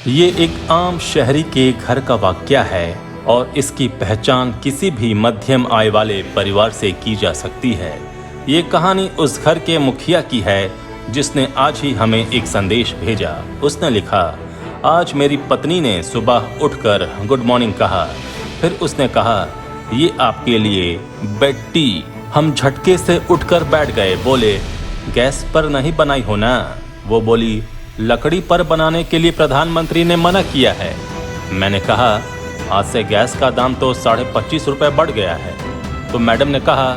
ये एक आम शहरी के घर का वाकया है और इसकी पहचान किसी भी मध्यम आय वाले परिवार से की जा सकती है। ये कहानी उस घर के मुखिया की है जिसने आज ही हमें एक संदेश भेजा। उसने लिखा, आज मेरी पत्नी ने सुबह उठकर गुड मॉर्निंग कहा। फिर उसने कहा, ये आपके लिए बेड टी। हम झटके से उठकर बैठ गए। बोले, गैस पर नहीं बनाई हो ना? वो बोली, लकड़ी पर बनाने के लिए प्रधानमंत्री ने मना किया है। मैंने कहा, आज से गैस का दाम तो 25.5 रुपये बढ़ गया है। तो मैडम ने कहा,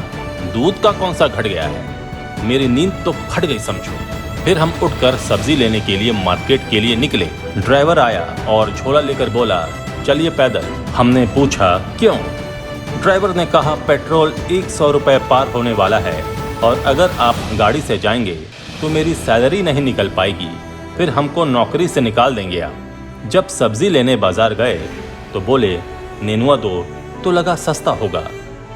दूध का कौन सा घट गया है? मेरी नींद तो फट गई समझो। फिर हम उठकर सब्जी लेने के लिए मार्केट के लिए निकले। ड्राइवर आया और झोला लेकर बोला, चलिए पैदल। हमने पूछा, क्यों? ड्राइवर ने कहा, पेट्रोल 100 रुपये पार होने वाला है और अगर आप गाड़ी से जाएंगे तो मेरी सैलरी नहीं निकल पाएगी, फिर हमको नौकरी से निकाल देंगे आप। जब सब्जी लेने बाजार गए तो बोले, नेनुआ दो, तो लगा सस्ता होगा।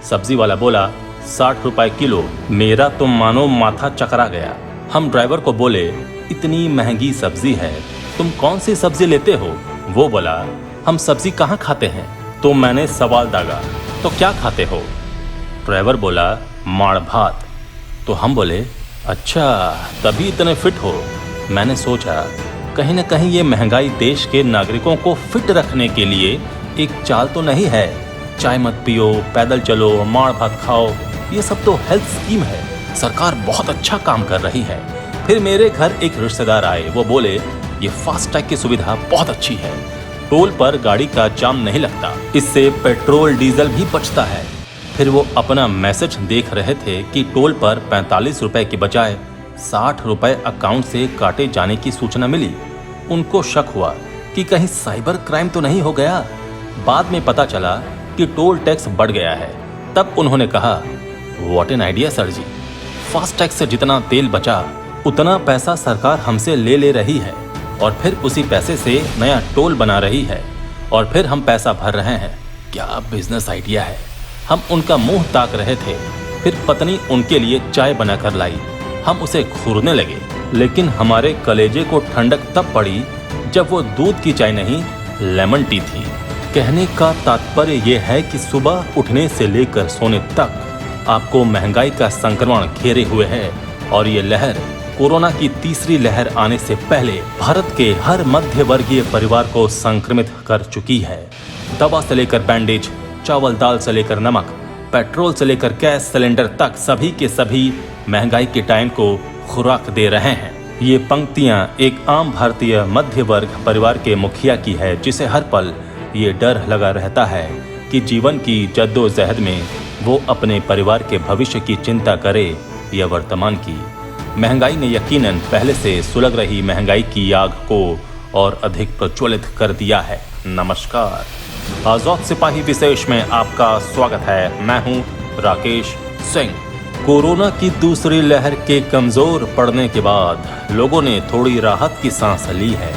सब्जी वाला बोला, 60 रुपये किलो। मेरा तो मानो माथा चकरा गया। हम ड्राइवर को बोले, इतनी महंगी सब्जी है, तुम कौन सी सब्जी लेते हो? वो बोला, हम सब्जी कहाँ खाते हैं। तो मैंने सवाल दागा, तो क्या खाते हो? ड्राइवर बोला, माड़ भात। तो हम बोले, अच्छा तभी इतने फिट हो। मैंने सोचा, कहीं न कहीं ये महंगाई देश के नागरिकों को फिट रखने के लिए एक चाल तो नहीं है। चाय मत पियो, पैदल चलो, माड़ भात खाओ, ये सब तो हेल्थ स्कीम है। सरकार बहुत अच्छा काम कर रही है। फिर मेरे घर एक रिश्तेदार आए। वो बोले, ये फास्ट टैग की सुविधा बहुत अच्छी है। टोल पर गाड़ी का जाम नहीं लगता, इससे पेट्रोल डीजल भी बचता है। फिर वो अपना मैसेज देख रहे थे कि टोल पर 45 रुपए की बजाय 60 रुपए अकाउंट से काटे जाने की सूचना मिली। उनको शक हुआ कि कहीं साइबर क्राइम तो नहीं हो गया। बाद में पता चला कि टोल टैक्स बढ़ गया है। तब उन्होंने कहा, what an idea sir ji, fast tag से जितना तेल बचा उतना पैसा सरकार हमसे ले रही है और फिर उसी पैसे से नया टोल बना रही है और फिर हम पैसा भर रहे हैं। क्या बिजनेस आइडिया है। हम उनका मुंह ताक रहे थे। फिर पत्नी उनके लिए चाय बनाकर लाई। हम उसे घूरने लगे, लेकिन हमारे कलेजे को ठंडक तब पड़ी जब वो दूध की चाय नहीं, लेमन टी थी। कहने का तात्पर्य ये है कि सुबह उठने से लेकर सोने तक आपको महंगाई का संक्रमण घेरे हुए है और ये लहर कोरोना की तीसरी लहर आने से पहले भारत के हर मध्य वर्गीय परिवार को संक्रमित कर चुकी है। दवा से लेकर बैंडेज, चावल दाल से लेकर नमक, पेट्रोल से लेकर गैस सिलेंडर तक सभी के सभी महंगाई के टाइम को खुराक दे रहे हैं। ये पंक्तियां एक आम भारतीय मध्य वर्ग परिवार के मुखिया की है, जिसे हर पल ये डर लगा रहता है कि जीवन की जद्दोजहद में वो अपने परिवार के भविष्य की चिंता करे या वर्तमान की। महंगाई ने यकीनन पहले से सुलग रही महंगाई की आग को और अधिक प्रज्वलित कर दिया है। नमस्कार, आजाद सिपाही विशेष में आपका स्वागत है। मैं हूं राकेश सिंह। कोरोना की दूसरी लहर के कमजोर पड़ने के बाद लोगों ने थोड़ी राहत की सांस ली है,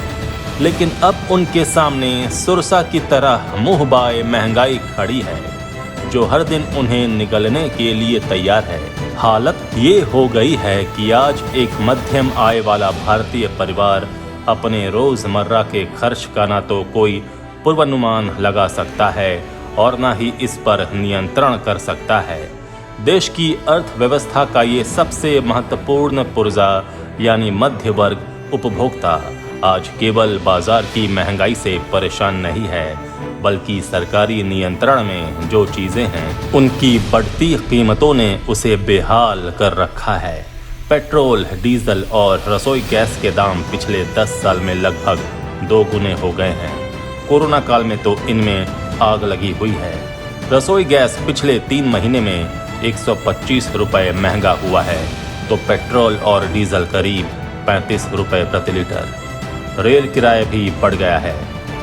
लेकिन अब उनके सामने सुरसा की तरह मुंह बाए महंगाई खड़ी है, जो हर दिन उन्हें निगलने के लिए तैयार है। हालत ये हो गई है कि आज एक मध्यम आय वाला भारतीय परिवार अपने रोजमर्रा के खर्च का ना तो कोई पूर्वानुमान लगा सकता है और ना ही इस पर नियंत्रण कर सकता है। देश की अर्थव्यवस्था का ये सबसे महत्वपूर्ण पुर्जा यानी मध्य वर्ग उपभोक्ता आज केवल बाजार की महंगाई से परेशान नहीं है, बल्कि सरकारी नियंत्रण में जो चीजें हैं उनकी बढ़ती कीमतों ने उसे बेहाल कर रखा है। पेट्रोल, डीजल और रसोई गैस के दाम पिछले 10 साल में लगभग 2 गुने हो गए हैं। कोरोना काल में तो इनमें आग लगी हुई है। रसोई गैस पिछले 3 महीने में 125 रुपये महंगा हुआ है, तो पेट्रोल और डीजल करीब 35 रुपये प्रति लीटर। रेल किराया भी बढ़ गया है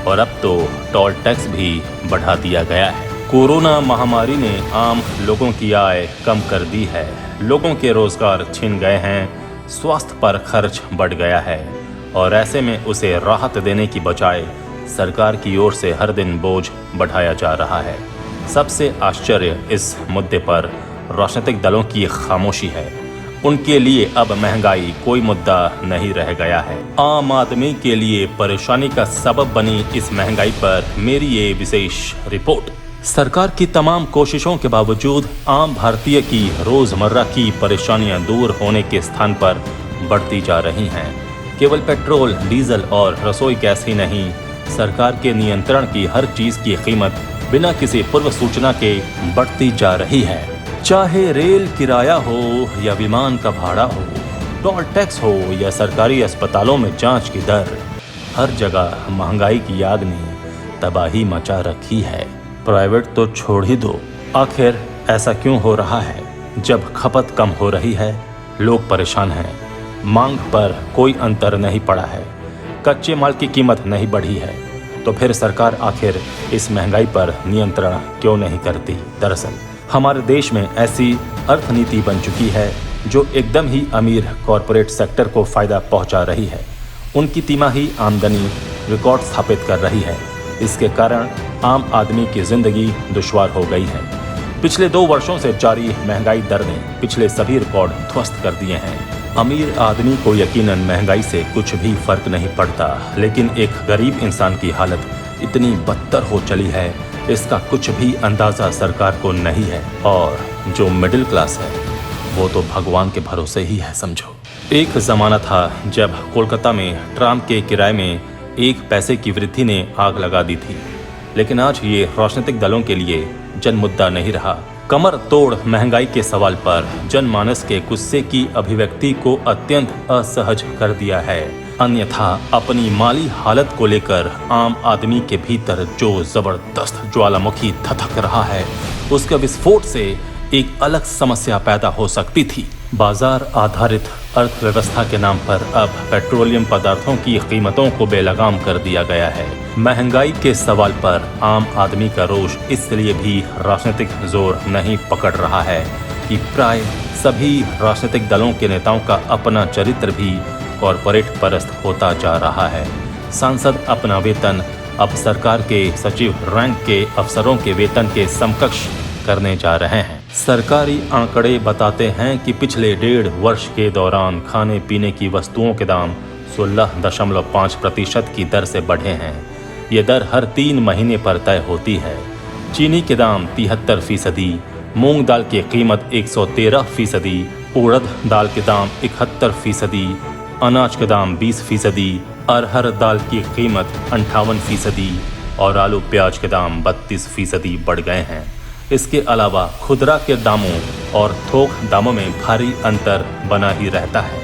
और अब तो टोल टैक्स भी बढ़ा दिया गया है। कोरोना महामारी ने आम लोगों की आय कम कर दी है। लोगों के रोजगार छिन गए हैं, स्वास्थ्य पर खर्च बढ़ गया है और ऐसे में उसे राहत देने की बजाय सरकार की ओर से हर दिन बोझ बढ़ाया जा रहा है। सबसे आश्चर्य इस मुद्दे पर राजनीतिक दलों की खामोशी है। उनके लिए अब महंगाई कोई मुद्दा नहीं रह गया है। आम आदमी के लिए परेशानी का सबब बनी इस महंगाई पर मेरी ये विशेष रिपोर्ट। सरकार की तमाम कोशिशों के बावजूद आम भारतीय की रोजमर्रा की परेशानियां दूर होने के स्थान पर बढ़ती जा रही हैं। केवल पेट्रोल, डीजल और रसोई गैस ही नहीं, सरकार के नियंत्रण की हर चीज की कीमत बिना किसी पूर्व सूचना के बढ़ती जा रही है। चाहे रेल किराया हो या विमान का भाड़ा हो, टोल टैक्स हो या सरकारी अस्पतालों में जांच की दर, हर जगह महंगाई की आग ने तबाही मचा रखी है। प्राइवेट तो छोड़ ही दो, आखिर ऐसा क्यों हो रहा है? जब खपत कम हो रही है, लोग परेशान हैं, मांग पर कोई अंतर नहीं पड़ा है, कच्चे माल की कीमत नहीं बढ़ी है, तो फिर सरकार आखिर इस महंगाई पर नियंत्रण क्यों नहीं करती? दरअसल हमारे देश में ऐसी अर्थनीति बन चुकी है जो एकदम ही अमीर कॉरपोरेट सेक्टर को फायदा पहुंचा रही है। उनकी तिमाही आमदनी रिकॉर्ड स्थापित कर रही है। इसके कारण आम आदमी की जिंदगी दुश्वार हो गई है। पिछले 2 वर्षों से जारी महंगाई दर ने पिछले सभी रिकॉर्ड ध्वस्त कर दिए हैं। अमीर आदमी को यकीनन महंगाई से कुछ भी फर्क नहीं पड़ता, लेकिन एक गरीब इंसान की हालत इतनी बदतर हो चली है, इसका कुछ भी अंदाजा सरकार को नहीं है। और जो मिडिल क्लास है वो तो भगवान के भरोसे ही है समझो। एक जमाना था जब कोलकाता में ट्राम के किराए में 1 पैसे की वृद्धि ने आग लगा दी थी, लेकिन आज ये राजनीतिक दलों के लिए जन मुद्दा नहीं रहा। कमर तोड़ महंगाई के सवाल पर जनमानस के गुस्से की अभिव्यक्ति को अत्यंत असहज कर दिया है। अन्यथा अपनी माली हालत को लेकर आम आदमी के भीतर जो जबरदस्त ज्वालामुखी धधक रहा है, उसके विस्फोट से एक अलग समस्या पैदा हो सकती थी। बाजार आधारित अर्थव्यवस्था के नाम पर अब पेट्रोलियम पदार्थों की कीमतों को बेलगाम कर दिया गया है। महंगाई के सवाल पर आम आदमी का रोष इसलिए भी राजनीतिक जोर नहीं पकड़ रहा है कि प्राय सभी राजनीतिक दलों के नेताओं का अपना चरित्र भी कॉरपोरेट परस्त होता जा रहा है। सांसद अपना वेतन अब सरकार के सचिव रैंक के अफसरों के वेतन के समकक्ष करने जा रहे हैं। सरकारी आंकड़े बताते हैं कि पिछले 1.5 वर्ष के दौरान खाने पीने की वस्तुओं के दाम 16.5% की दर से बढ़े हैं। ये दर हर 3 महीने पर तय होती है। चीनी के दाम 73%, मूंग दाल की कीमत 113%, उड़द दाल के दाम 71%, अनाज के दाम 20%, अरहर दाल की कीमत 58% और आलू प्याज के दाम 32% बढ़ गए हैं। इसके अलावा खुदरा के दामों और थोक दामों में भारी अंतर बना ही रहता है।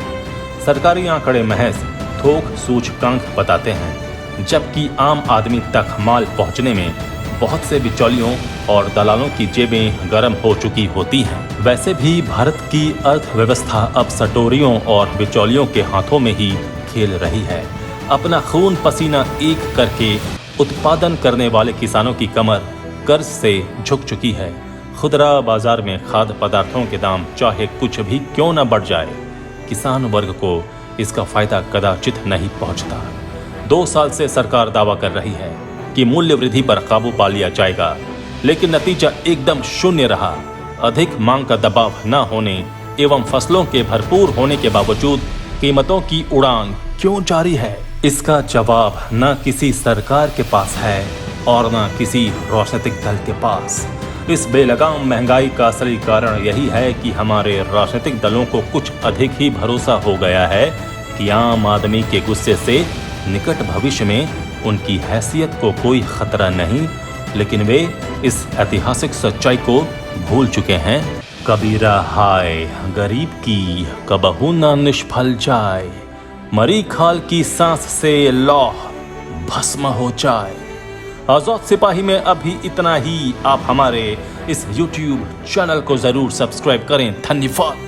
सरकारी आंकड़े महज थोक सूचकांक बताते हैं, जबकि आम आदमी तक माल पहुंचने में बहुत से बिचौलियों और दलालों की जेबें गर्म हो चुकी होती हैं। वैसे भी भारत की अर्थव्यवस्था अब सटोरियों और बिचौलियों के हाथों में ही खेल रही है। अपना खून पसीना एक करके उत्पादन करने वाले किसानों की कमर कर्ज से झुक चुकी है। खुदरा बाजार में खाद्य पदार्थों के दाम चाहे कुछ भी क्यों न बढ़ जाए, किसान वर्ग को इसका फायदा कदाचित नहीं पहुंचता। 2 साल से सरकार दावा कर रही है कि मूल्य वृद्धि पर काबू पा लिया जाएगा, लेकिन नतीजा एकदम शून्य रहा। अधिक मांग का दबाव न होने एवं फसलों के भरपूर होने के बावजूद कीमतों की उड़ान क्यों जारी है? इसका जवाब न किसी सरकार के पास है और न किसी राजनीतिक दल के पास। इस बेलगाम महंगाई का असली कारण यही है कि हमारे राजनीतिक दलों को कुछ अधिक ही भरोसा हो गया है कि आम आदमी के गुस्से से निकट भविष्य में उनकी हैसियत को कोई खतरा नहीं, लेकिन वे इस ऐतिहासिक सच्चाई को भूल चुके हैं। कबीरा हाय गरीब की कबहू न निष्फल जाए, मरी खाल की सांस से लौह भस्म हो जाए। आजाद सिपाही में अभी इतना ही। आप हमारे इस YouTube चैनल को जरूर सब्सक्राइब करें। धन्यवाद।